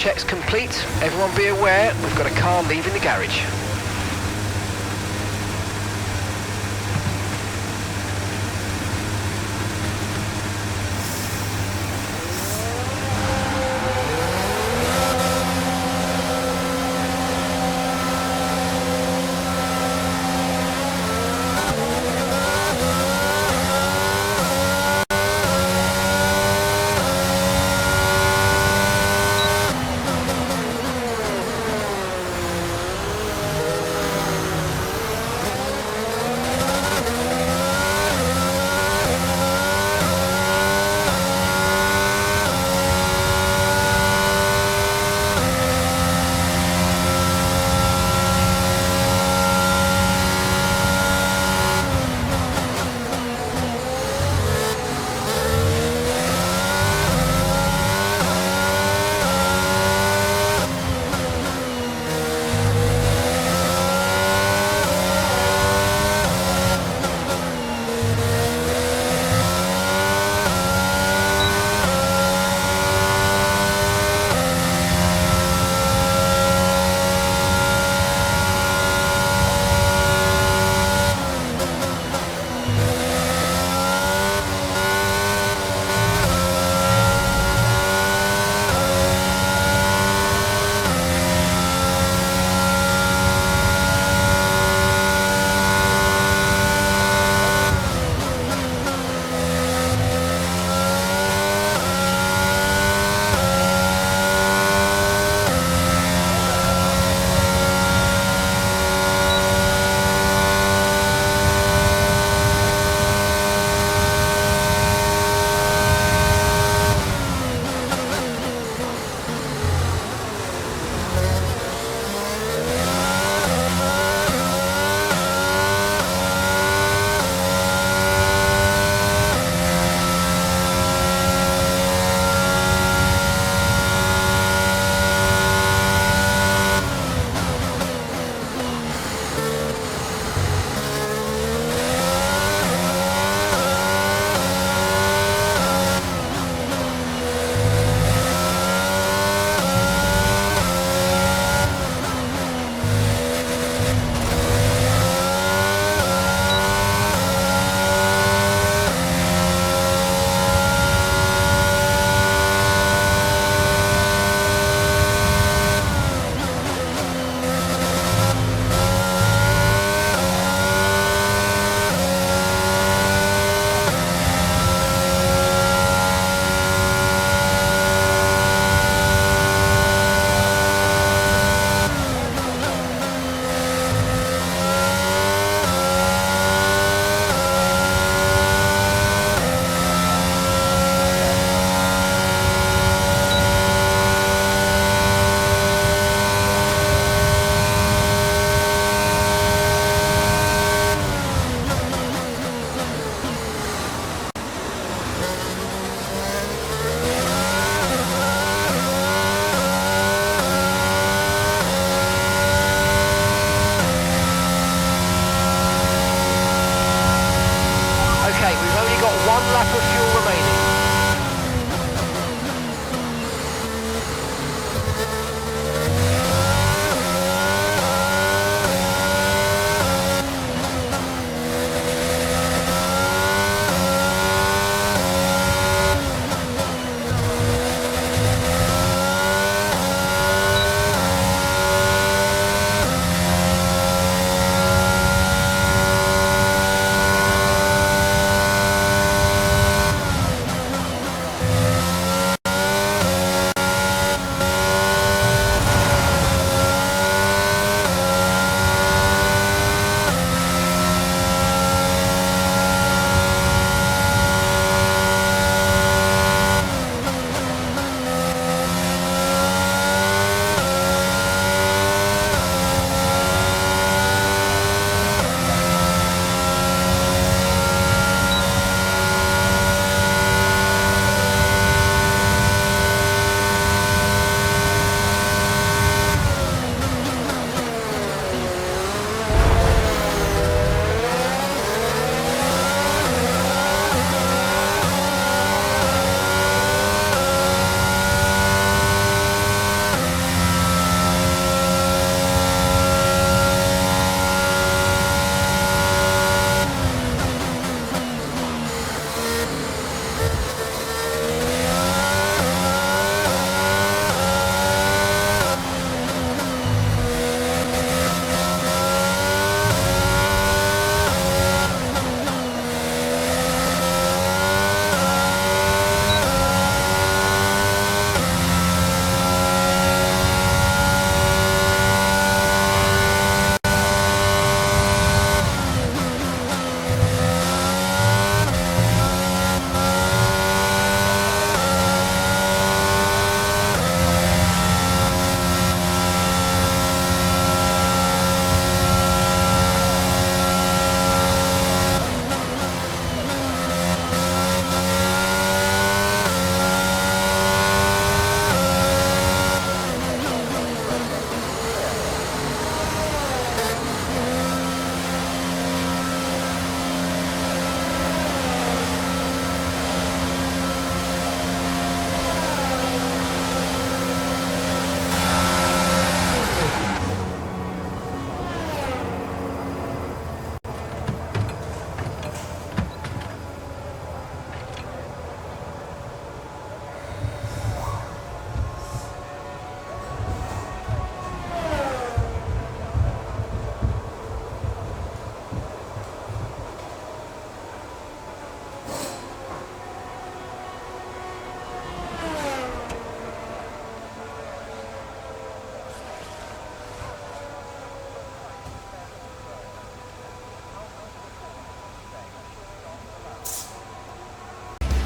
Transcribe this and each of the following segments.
check's complete. Everyone be aware, we've got a car leaving the garage.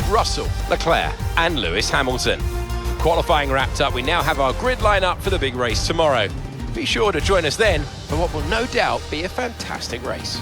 Russell, Leclerc and Lewis Hamilton. Qualifying wrapped up, we now have our grid lineup for the big race tomorrow. Be sure to join us then for what will no doubt be a fantastic race.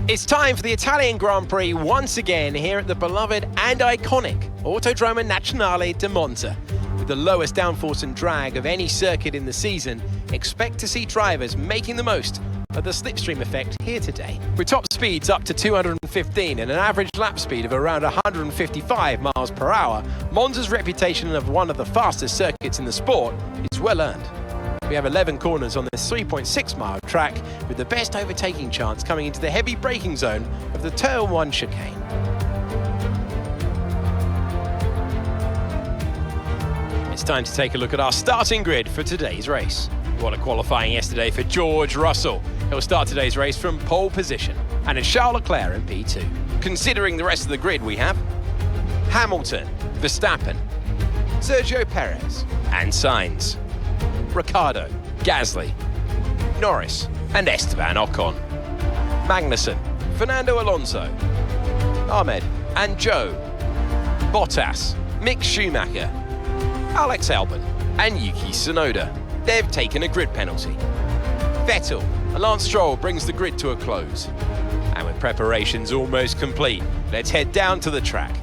It's time for the Italian Grand Prix once again here at the beloved and iconic Autodromo Nazionale di Monza. With the lowest downforce and drag of any circuit in the season, expect to see drivers making the most of the slipstream effect here today. With top speeds up to 215 and an average lap speed of around 155 miles per hour, Monza's reputation of one of the fastest circuits in the sport is well earned. We have 11 corners on this 3.6 mile track, with the best overtaking chance coming into the heavy braking zone of the Turn 1 chicane. It's time to take a look at our starting grid for today's race. What a qualifying yesterday for George Russell. He'll start today's race from pole position, and it's Charles Leclerc in P2. Considering the rest of the grid, we have Hamilton, Verstappen, Sergio Perez and Sainz, Ricciardo, Gasly, Norris and Esteban Ocon, Magnussen, Fernando Alonso, Ahmed and Joe, Bottas, Mick Schumacher, Alex Albon and Yuki Tsunoda. They've taken a grid penalty. Vettel and Lance Stroll brings the grid to a close. And with preparations almost complete, let's head down to the track.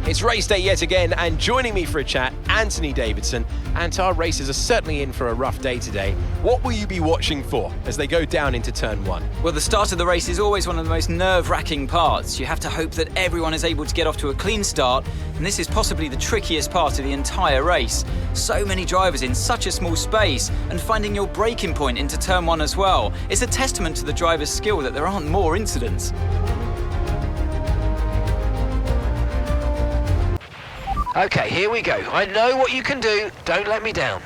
It's race day yet again, and joining me for a chat, Anthony Davidson. And our racers are certainly in for a rough day today. What will you be watching for as they go down into turn 1? Well, the start of the race is always one of the most nerve-wracking parts. You have to hope that everyone is able to get off to a clean start, and this is possibly the trickiest part of the entire race. So many drivers in such a small space, and finding your braking point into turn 1 as well. It's a testament to the driver's skill that there aren't more incidents. Okay, here we go. I know what you can do. Don't let me down.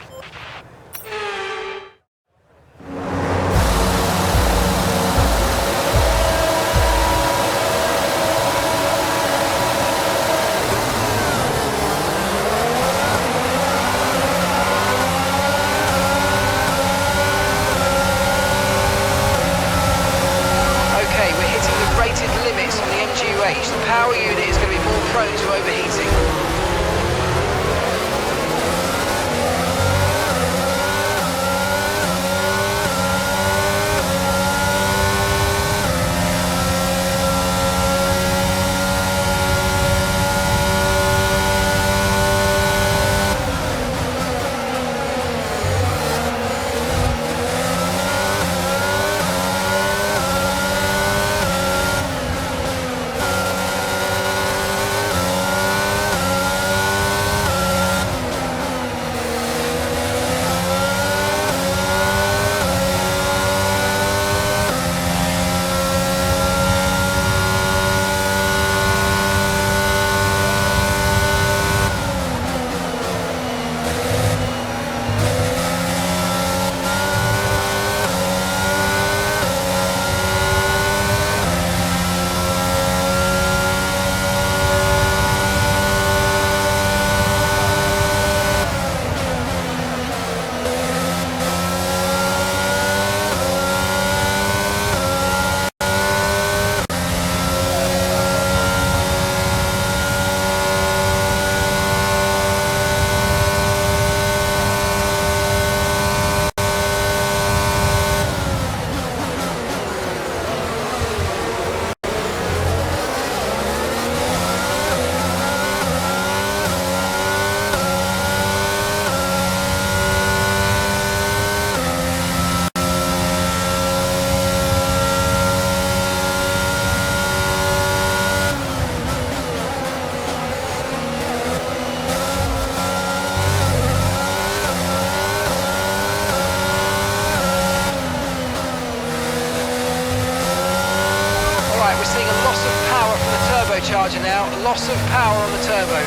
Okay, we're hitting the rated limits on the MGUH. The power unit is going to be more prone to overheating. We're seeing a loss of power from the turbocharger now, loss of power on the turbo.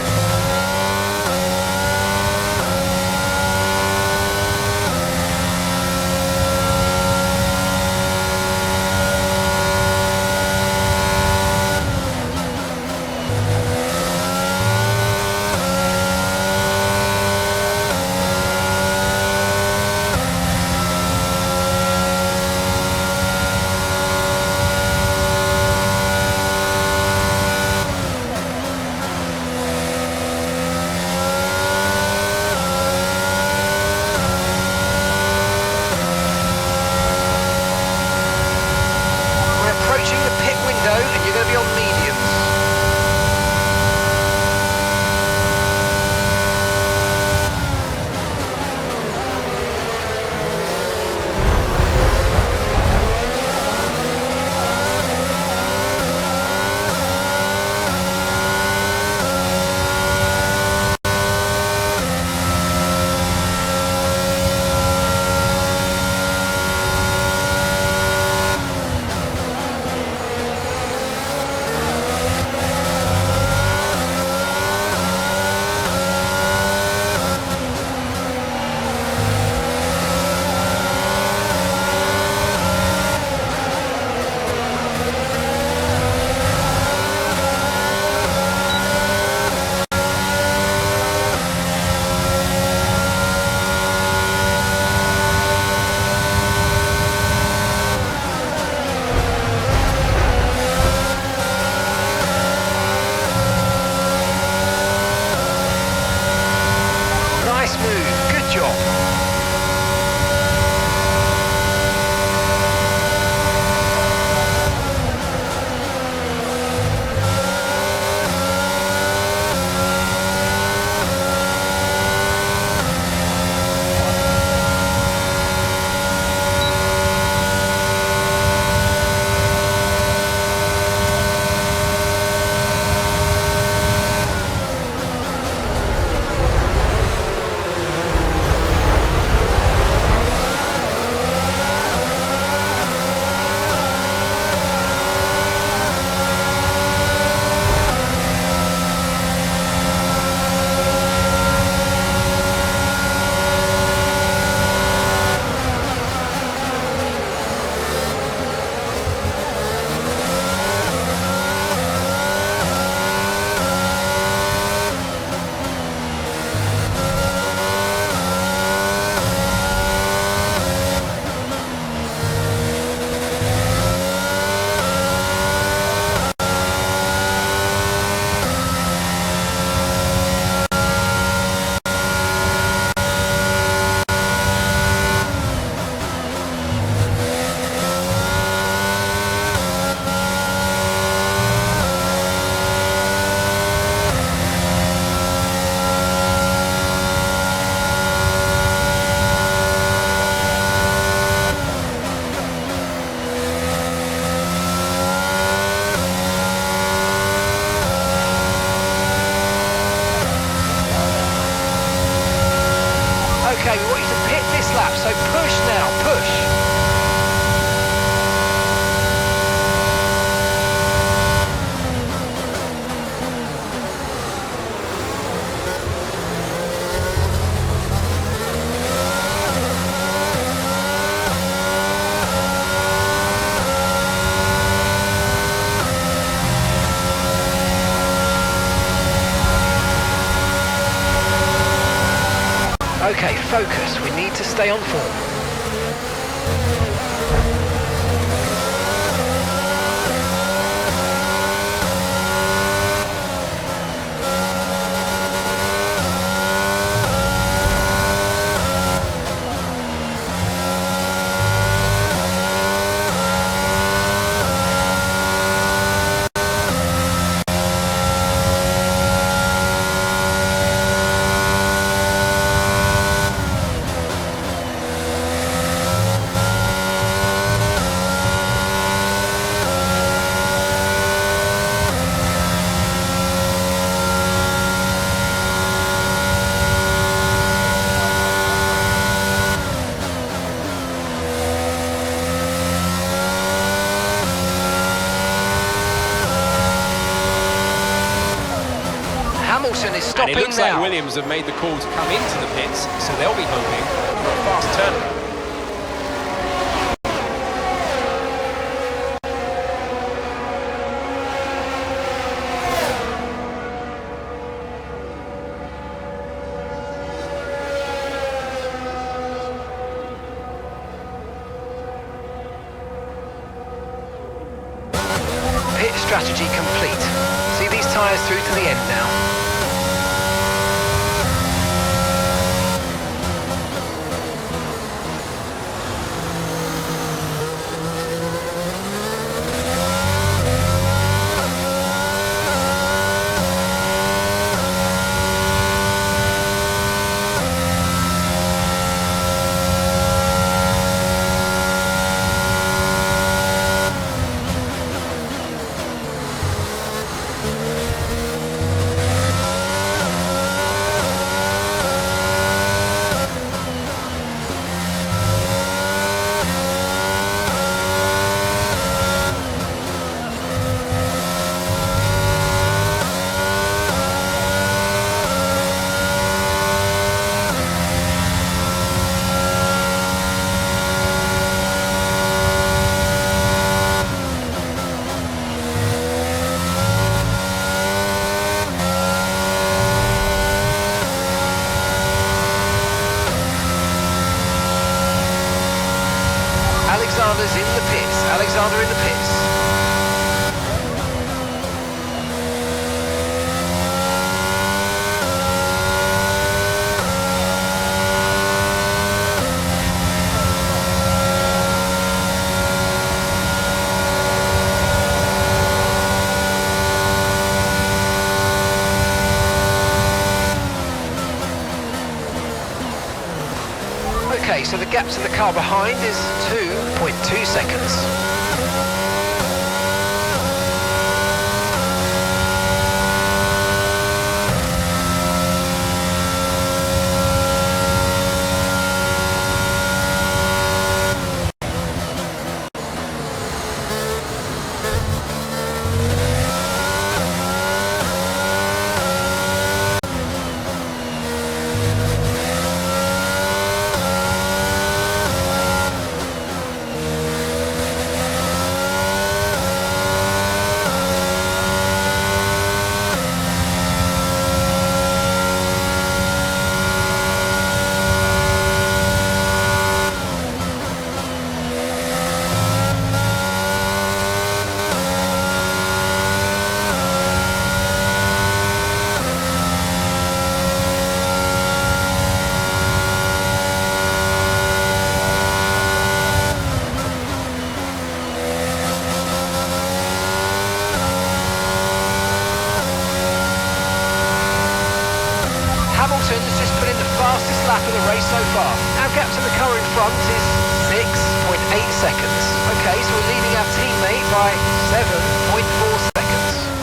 Okay, focus. We need to stay on form. Hamilton is stopping And it looks now. like Williams have made the call to come into the pits, so they'll be hoping for a fast turnaround. Pit strategy complete. See these tyres through to the end now. Alexander's in the pits. Alexander in the pits. Okay, so the gap to the car behind is 2.2 seconds. Hamilton's just put in the fastest lap of the race so far. Our gap to the car in front is 6.8 seconds. Okay, so we're leading our teammate by 7.4 seconds.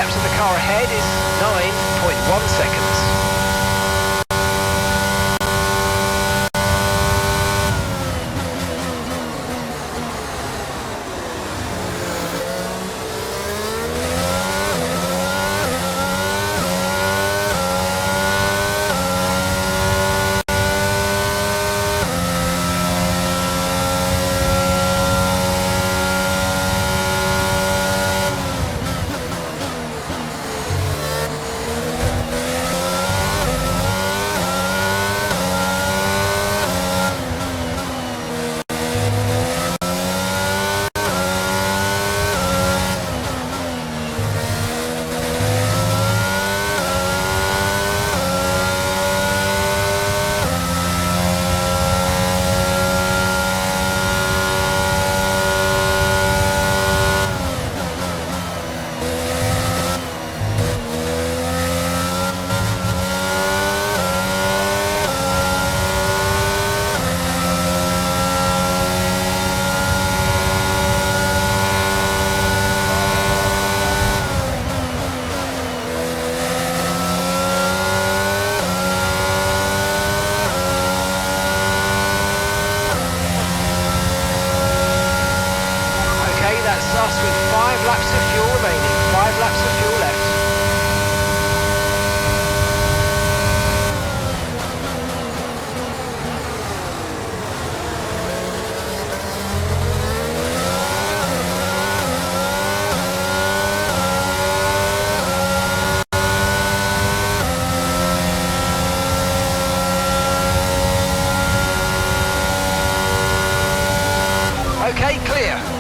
gap to the car ahead is 9.1 seconds. Us with 5 laps of fuel remaining, 5 laps of fuel left. Okay, clear.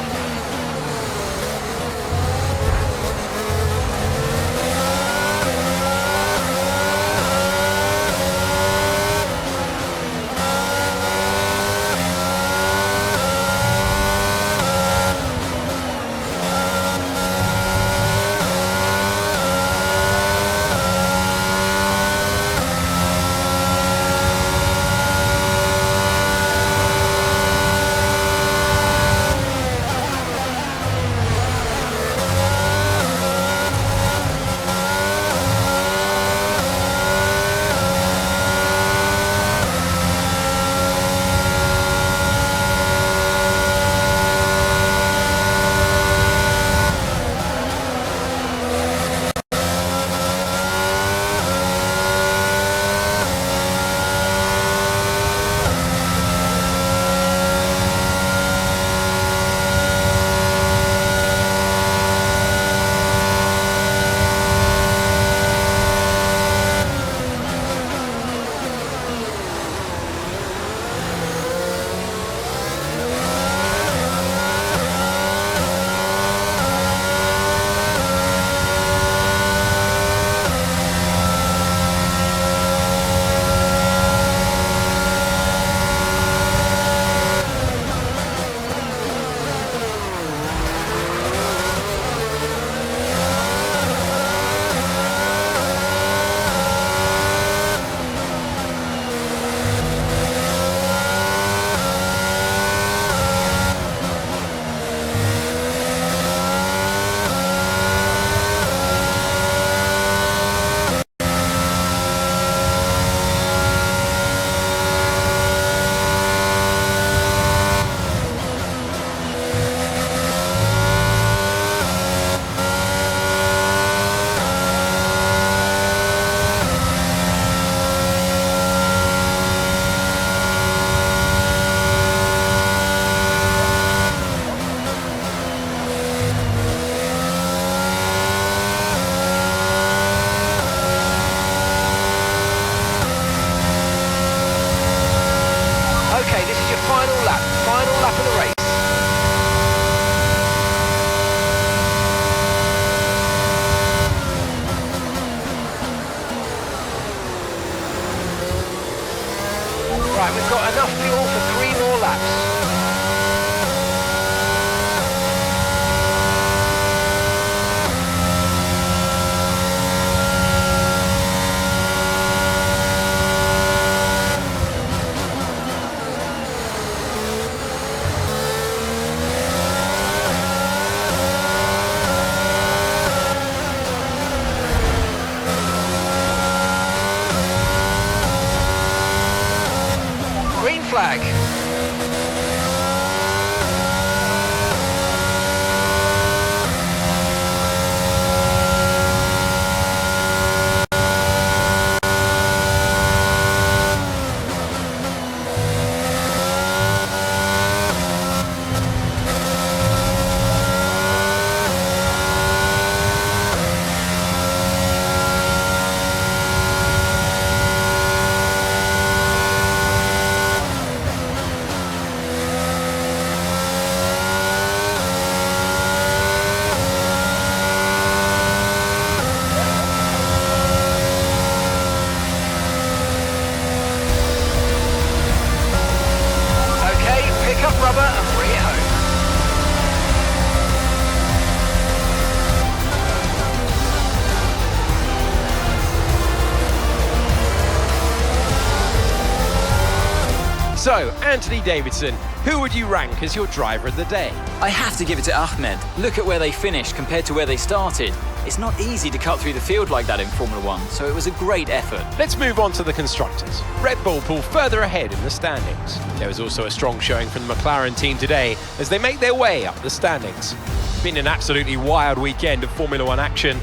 So, Anthony Davidson, who would you rank as your driver of the day? I have to give it to Ahmed. Look at where they finished compared to where they started. It's not easy to cut through the field like that in Formula 1, so it was a great effort. Let's move on to the constructors. Red Bull pull further ahead in the standings. There was also a strong showing from the McLaren team today as they make their way up the standings. It's been an absolutely wild weekend of Formula 1 action.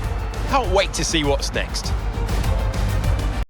Can't wait to see what's next.